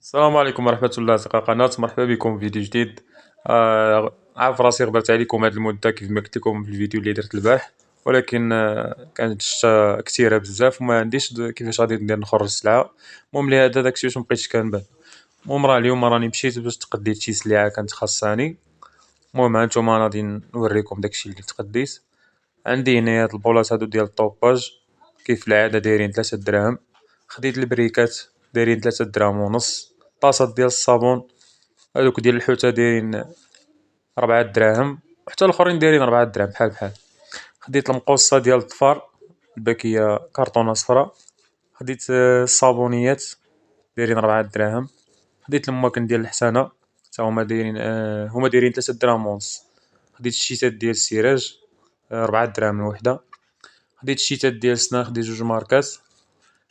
السلام عليكم ورحمة الله أصدقاء قناة، مرحبا بكم في فيديو جديد. عارف راسي غبرت عليكم هاد المدة كيف ما قلت لكم في الفيديو اللي درت البارح، ولكن كانت الشتا كثيرة بزاف وما عنديش كيفاش غادي ندير نخرج السلعة. المهم لهذا داكشي واش مبقيتش كنبان. المهم اليوم راني مشيت باش تقديت شي سلعة كانت خاصاني. المهم هانتوما غادي نوريكم داكشي اللي تقديت. عندي هنايا هاد البولات هادو ديال الطوباج، كيف العادة دايرين 3 دراهم. خديت البريكات دايرين 3 دراهم ونص. طاسات ديال الصابون هادوك ديال الحوتة دايرين 4 دراهم، وحتى الآخرين دايرين 4 دراهم بحال بحال. خديت المقوصة ديال الظفار الباكية كارطونة صفرا. خديت الصابونيات دايرين 4 دراهم. خديت الماكن ديال الحسانة تا هما دايرين 3 دراهم ونص. خديت الشيتات ديال السراج 4 دراهم الوحدة. خديت الشيتات ديال السنان، خديت 2 ماركات.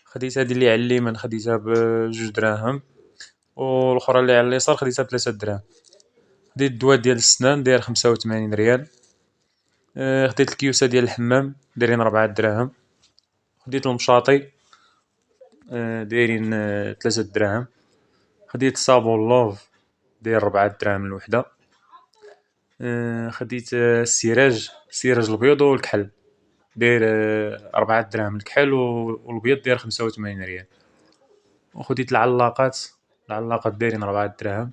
خديت هادي اللي على اليمين خديتها ب2 دراهم، والأخرى اللي على اليسار خديتها ب3 دراهم. خديت الدواء ديال السنان داير 85 ريال. خديت الكيوسة ديال الحمام دايرين 4 دراهم. خديت المشاطي دايرين 3 دراهم. خديت صابون لوف داير 4 دراهم الوحدة. خديت السراج البيض والكحل داير 4 دراهم الكحل، والبيض داير 85 ريال. وخديت العلاقات دايرين 4 دراهم،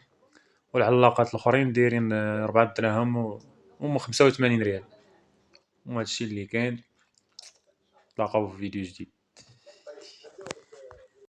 والعلاقات الآخرين دايرين 4 دراهم وهما 85 ريال. وهادشي اللي كاين. نتلاقاو في فيديو جديد.